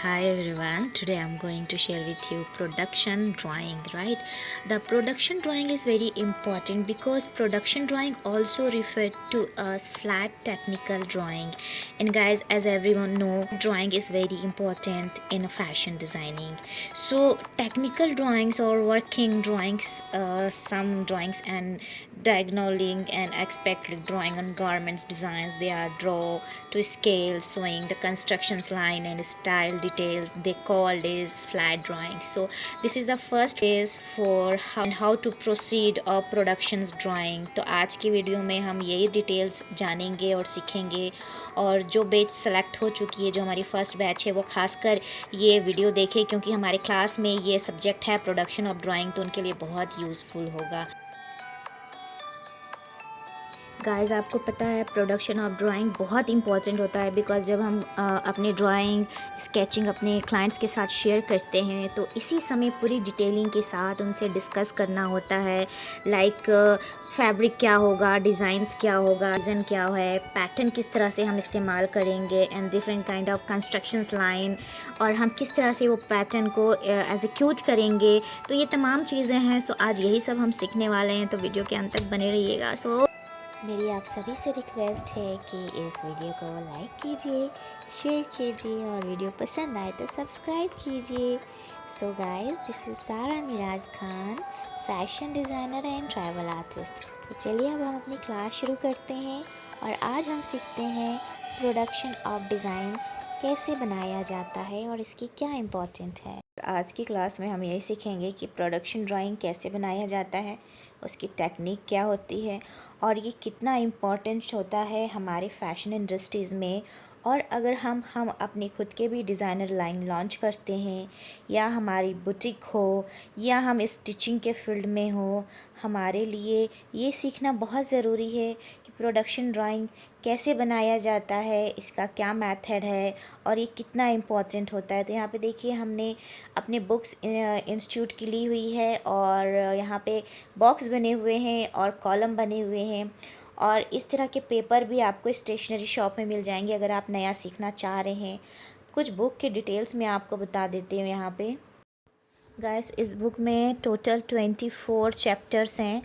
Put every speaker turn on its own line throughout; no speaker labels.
Hi everyone, today I'm going to share with you production drawing, right? The production drawing is very important because production drawing also referred to as flat technical drawing. And guys, as everyone know, drawing is very important in fashion designing. So technical drawings or working drawings, some drawings and diagonalling and aspect like drawing on garments designs, they are draw to scale, showing the constructions line and style details, they called is flat drawing. So this is the first phase for how to proceed और productions drawing. तो आज की video में हम यही details जानेंगे और सीखेंगे। और जो बैच सेलेक्ट हो चुकी है, जो हमारी फर्स्ट बैच है, वो खासकर ये वीडियो देखे क्योंकि हमारे क्लास में ये सब्जेक्ट है प्रोडक्शन ऑफ ड्राइंग, तो उनके लिए बहुत यूज़फुल होगा। गाइस, आपको पता है प्रोडक्शन ऑफ ड्राइंग बहुत इंपॉर्टेंट होता है बिकॉज़ जब हम अपनी ड्राइंग स्केचिंग अपने क्लाइंट्स के साथ शेयर करते हैं तो इसी समय पूरी डिटेलिंग के साथ उनसे डिस्कस करना होता है। लाइक फैब्रिक क्या होगा, डिज़ाइंस क्या होगा, डिज़ाइन क्या है, पैटर्न किस तरह से हम इस्तेमाल करेंगे and different kind of constructions line, और हम किस तरह से वो पैटर्न को एग्जीक्यूट करेंगे। तो ये तमाम चीज़ें हैं। सो आज यही सब हम सीखने वाले हैं, तो वीडियो के अंत तक बने रहिएगा। मेरी आप सभी से रिक्वेस्ट है कि इस वीडियो को लाइक कीजिए, शेयर कीजिए और वीडियो पसंद आए तो सब्सक्राइब कीजिए। So guys, this is Sara Miraj Khan, fashion designer and travel artist. तो चलिए अब हम अपनी क्लास शुरू करते हैं और आज हम सीखते हैं प्रोडक्शन ऑफ डिज़ाइंस कैसे बनाया जाता है और इसकी क्या इम्पोर्टेंट है। आज की क्लास में हम यही सीखेंगे कि प्रोडक्शन ड्राइंग कैसे बनाया जाता है, उसकी टेक्निक क्या होती है और ये कितना इम्पोर्टेंट होता है हमारे फैशन इंडस्ट्रीज़ में। और अगर हम अपनी खुद के भी डिज़ाइनर लाइन लॉन्च करते हैं या हमारी बुटीक हो या हम स्टिचिंग के फील्ड में हो, हमारे लिए ये सीखना बहुत ज़रूरी है कि प्रोडक्शन ड्राइंग कैसे बनाया जाता है, इसका क्या मेथड है और ये कितना इम्पोर्टेंट होता है। तो यहाँ पे देखिए हमने अपने बुक्स इंस्टीट्यूट की ली हुई है और यहाँ पे बॉक्स बने हुए हैं और कॉलम बने हुए हैं और इस तरह के पेपर भी आपको स्टेशनरी शॉप में मिल जाएंगे अगर आप नया सीखना चाह रहे हैं। कुछ बुक के डिटेल्स मैं आपको बता देती हूँ यहाँ पे। गाइस, इस बुक में टोटल 24 चैप्टर्स हैं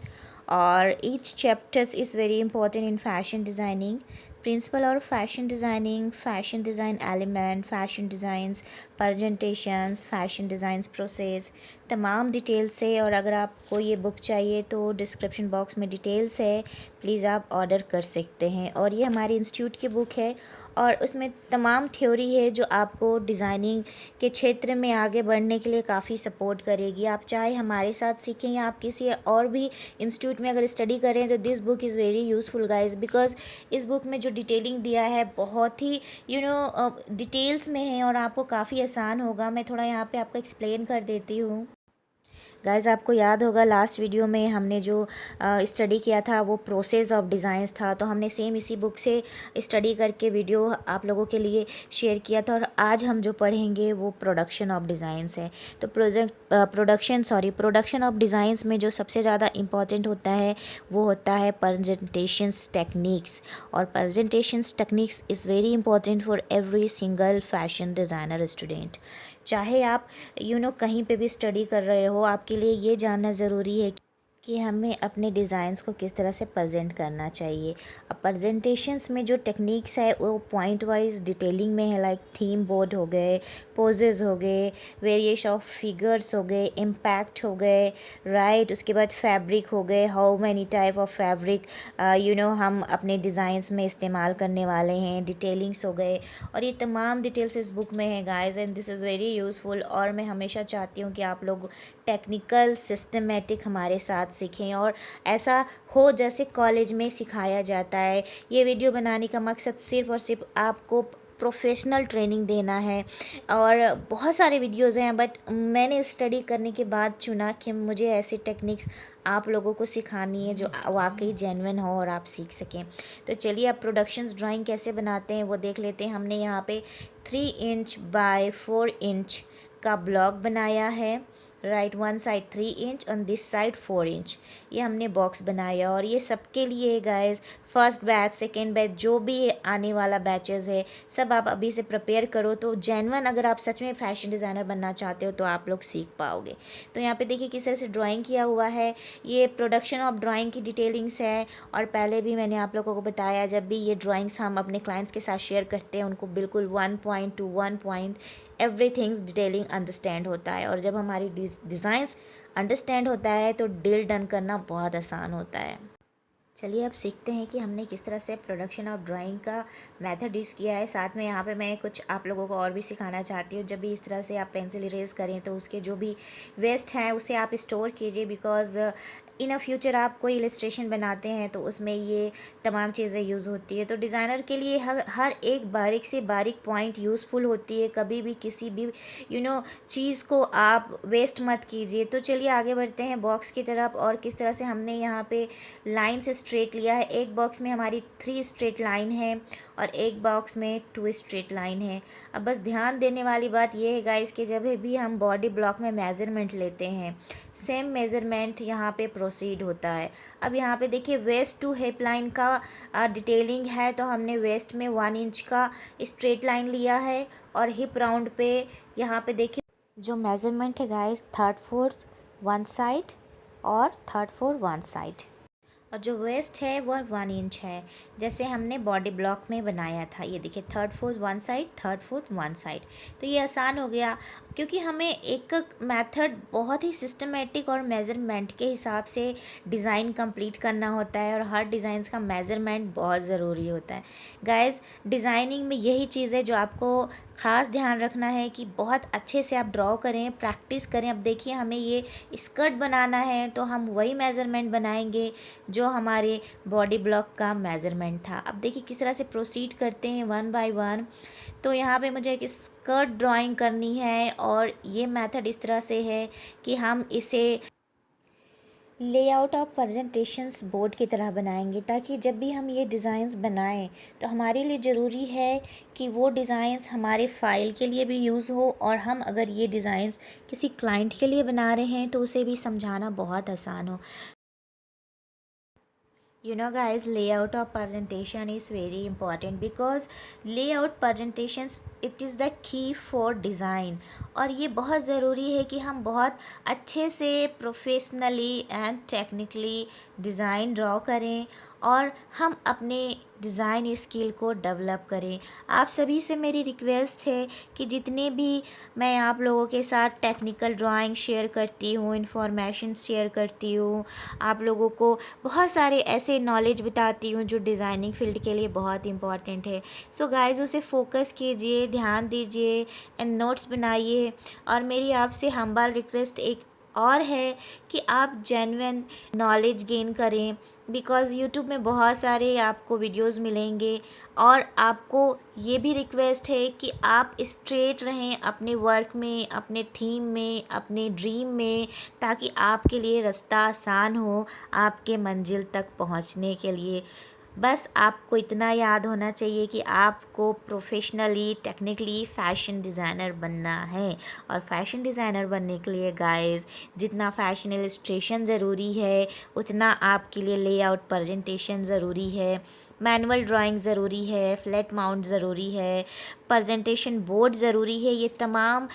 और each chapters is very important in fashion designing. Principle और fashion designing, fashion design element, fashion designs presentations, fashion designs process, तमाम डिटेल्स है। और अगर आपको ये बुक चाहिए तो डिस्क्रिप्शन बॉक्स में डिटेल्स है, प्लीज़ आप ऑर्डर कर सकते हैं। और ये हमारे इंस्टीट्यूट की बुक है और उसमें तमाम थ्योरी है जो आपको डिज़ाइनिंग के क्षेत्र में आगे बढ़ने के लिए काफ़ी सपोर्ट करेगी। आप चाहे हमारे साथ सीखें या आप किसी और भी इंस्टीट्यूट में अगर स्टडी करें तो this book is very useful guys, because इस बुक में जो डिटेलिंग दिया है बहुत ही डिटेल्स में है और आपको काफ़ी आसान होगा। मैं थोड़ा यहाँ पे आपको एक्सप्लेन कर देती हूँ। गाइज़, आपको याद होगा लास्ट वीडियो में हमने जो स्टडी किया था वो प्रोसेस ऑफ डिज़ाइंस था, तो हमने सेम इसी बुक से स्टडी करके वीडियो आप लोगों के लिए शेयर किया था। और आज हम जो पढ़ेंगे वो प्रोडक्शन ऑफ डिज़ाइंस है। तो प्रोडक्शन ऑफ डिज़ाइंस में जो सबसे ज़्यादा इम्पॉर्टेंट होता है वो होता है प्रेजेंटेशंस टेक्निक्स। और presentations techniques is very important for every single fashion designer student. चाहे आप कहीं पे भी स्टडी कर रहे हो, आपके लिए ये जानना ज़रूरी है कि हमें अपने डिज़ाइंस को किस तरह से प्रेजेंट करना चाहिए। अब प्रेजेंटेशंस में जो टेक्निक्स है वो पॉइंट वाइज डिटेलिंग में है, लाइक थीम बोर्ड हो गए, पोजेस हो गए, वेरिएशन ऑफ फिगर्स हो गए, इम्पैक्ट हो गए, राइट। उसके बाद फैब्रिक हो गए, how many type of fabric हम अपने डिज़ाइंस में इस्तेमाल करने वाले हैं, डिटेलिंग्स हो गए। और ये तमाम डिटेल्स इस बुक में है guys, and this is very useful. और मैं हमेशा चाहती हूँ कि आप लोग टेक्निकल सिस्टमेटिक हमारे साथ सीखें और ऐसा हो जैसे कॉलेज में सिखाया जाता है। ये वीडियो बनाने का मकसद सिर्फ़ और सिर्फ आपको प्रोफेशनल ट्रेनिंग देना है। और बहुत सारे वीडियोज़ हैं बट मैंने स्टडी करने के बाद चुना कि मुझे ऐसी टेक्निक्स आप लोगों को सिखानी है जो वाकई जेन्युइन हो और आप सीख सकें। तो चलिए अब प्रोडक्शंस ड्राइंग कैसे बनाते हैं वो देख लेते हैं। हमने यहाँ पे 3 इंच बाय 4 इंच का ब्लॉक बनाया है, right. One side 3 inch on this side 4 inch. ये हमने बॉक्स बनाया और ये सबके लिए guys, first batch second batch जो भी आने वाला बैचेस है सब आप अभी से प्रिपेयर करो। तो जेन्युइन अगर आप सच में फ़ैशन डिज़ाइनर बनना चाहते हो तो आप लोग सीख पाओगे। तो यहाँ पे देखिए किस तरह से ड्राइंग किया हुआ है, ये प्रोडक्शन ऑफ ड्राइंग की डिटेलिंग्स है। और पहले भी मैंने आप लोगों को बताया, जब भी ये ड्राइंग्स हम अपने क्लाइंट्स के साथ शेयर करते हैं उनको बिल्कुल 1 point two 1 point everything's detailing understand होता है। और जब हमारी डिज़ाइंस अंडरस्टैंड होता है तो डील डन करना बहुत आसान होता है। चलिए अब सीखते हैं कि हमने किस तरह से प्रोडक्शन ऑफ ड्राइंग का मेथड यूज़ किया है। साथ में यहाँ पे मैं कुछ आप लोगों को और भी सिखाना चाहती हूँ। जब भी इस तरह से आप पेंसिल इरेज करें तो उसके जो भी वेस्ट हैं उसे आप स्टोर कीजिए, बिकॉज़ इन अ फ्यूचर आप कोई इलस्ट्रेशन बनाते हैं तो उसमें ये तमाम चीज़ें यूज़ होती है। तो डिज़ाइनर के लिए हर एक बारीक से बारीक पॉइंट यूज़फुल होती है। कभी भी किसी भी चीज़ को आप वेस्ट मत कीजिए। तो चलिए आगे बढ़ते हैं बॉक्स की तरफ। और किस तरह से हमने यहाँ पे लाइन से स्ट्रेट लिया है। एक बॉक्स में हमारी 3 स्ट्रेट लाइन है और एक बॉक्स में 2 स्ट्रेट लाइन है। अब बस ध्यान देने वाली बात यह है गाइस कि जब भी हम बॉडी ब्लॉक में मेज़रमेंट लेते हैं सेम मेज़रमेंट यहाँ पे प्रोसीड होता है। अब यहाँ पे देखिए वेस्ट टू हिप लाइन का डिटेलिंग है, तो हमने वेस्ट में 1 इंच का स्ट्रेट लाइन लिया है और हिप राउंड पे यहाँ पे देखिए जो मेज़रमेंट है गाइस 3/4 1 साइड और 3/4 1 साइड। और जो वेस्ट है वह 1 इंच है, जैसे हमने बॉडी ब्लॉक में बनाया था। ये देखिए 3/4 1 साइड 3/4 1 साइड। तो ये आसान हो गया क्योंकि हमें एक मेथड बहुत ही सिस्टमेटिक और मेज़रमेंट के हिसाब से डिज़ाइन कंप्लीट करना होता है और हर डिज़ाइन का मेज़रमेंट बहुत ज़रूरी होता है। गाइस डिज़ाइनिंग में यही चीज़ है जो आपको ख़ास ध्यान रखना है कि बहुत अच्छे से आप ड्रॉ करें, प्रैक्टिस करें। अब देखिए हमें ये स्कर्ट बनाना है तो हम वही मेज़रमेंट बनाएंगे जो हमारे बॉडी ब्लॉक का मेज़रमेंट था। अब देखिए किस तरह से प्रोसीड करते हैं 1 बाय 1। तो यहाँ पे मुझे एक स्कर्ट ड्राइंग करनी है और ये मेथड इस तरह से है कि हम इसे लेआउट ऑफ प्रेजेंटेशंस बोर्ड की तरह बनाएंगे, ताकि जब भी हम ये डिज़ाइंस बनाएं तो हमारे लिए ज़रूरी है कि वो डिज़ाइंस हमारे फ़ाइल के लिए भी यूज़ हो। और हम अगर ये डिज़ाइंस किसी क्लाइंट के लिए बना रहे हैं तो उसे भी समझाना बहुत आसान हो। Guys, layout of presentation is very important because layout presentations it is the key for design। और ये बहुत ज़रूरी है कि हम बहुत अच्छे से professionally and technically design draw करें और हम अपने डिज़ाइन स्किल को डेवलप करें। आप सभी से मेरी रिक्वेस्ट है कि जितने भी मैं आप लोगों के साथ टेक्निकल ड्राइंग शेयर करती हूँ, इंफॉर्मेशन शेयर करती हूँ, आप लोगों को बहुत सारे ऐसे नॉलेज बताती हूँ जो डिज़ाइनिंग फील्ड के लिए बहुत इंपॉर्टेंट है। सो गाइस उसे फोकस कीजिए, ध्यान दीजिए एंड नोट्स बनाइए। और मेरी आपसे हम्बल रिक्वेस्ट एक और है कि आप जेन्युइन नॉलेज गेन करें, बिकॉज़ यूट्यूब में बहुत सारे आपको वीडियोस मिलेंगे। और आपको ये भी रिक्वेस्ट है कि आप स्ट्रेट रहें अपने वर्क में, अपने थीम में, अपने ड्रीम में, ताकि आपके लिए रास्ता आसान हो आपके मंजिल तक पहुंचने के लिए। बस आपको इतना याद होना चाहिए कि आपको प्रोफेशनली टेक्निकली फ़ैशन डिज़ाइनर बनना है। और फ़ैशन डिज़ाइनर बनने के लिए गाइस जितना फ़ैशन इलस्ट्रेशन ज़रूरी है उतना आपके लिए लेआउट प्रेजेंटेशन ज़रूरी है, मैनुअल ड्राइंग ज़रूरी है, फ्लैट माउंट ज़रूरी है, प्रेजेंटेशन बोर्ड ज़रूरी है। ये तमाम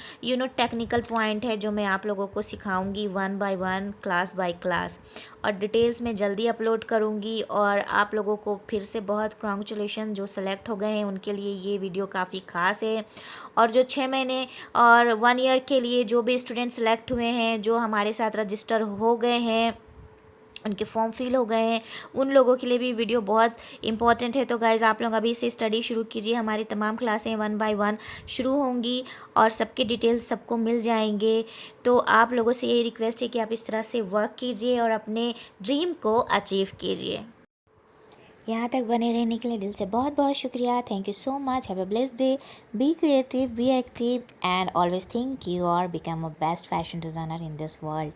टेक्निकल पॉइंट है जो मैं आप लोगों को सिखाऊंगी 1 बाय 1 क्लास बाय क्लास। और डिटेल्स में जल्दी अपलोड करूंगी। और आप लोगों को फिर से बहुत कॉन्ग्रेचुलेशन जो सेलेक्ट हो गए हैं उनके लिए ये वीडियो काफ़ी ख़ास है। और जो 6 महीने और 1 ईयर के लिए जो भी स्टूडेंट सेलेक्ट हुए हैं, जो हमारे साथ रजिस्टर हो गए हैं, उनके फॉर्म फिल हो गए हैं, उन लोगों के लिए भी वीडियो बहुत इंपॉर्टेंट है। तो गाइज़ आप लोग अभी से स्टडी शुरू कीजिए। हमारी तमाम क्लासें 1 बाय 1 शुरू होंगी और सबके डिटेल्स सबको मिल जाएंगे। तो आप लोगों से यही रिक्वेस्ट है कि आप इस तरह से वर्क कीजिए और अपने ड्रीम को अचीव कीजिए। यहाँ तक बने रहने के लिए दिल से बहुत बहुत शुक्रिया। Thank you so much. Have a blessed day. Be creative, be active and always think you are become a best fashion designer in this world.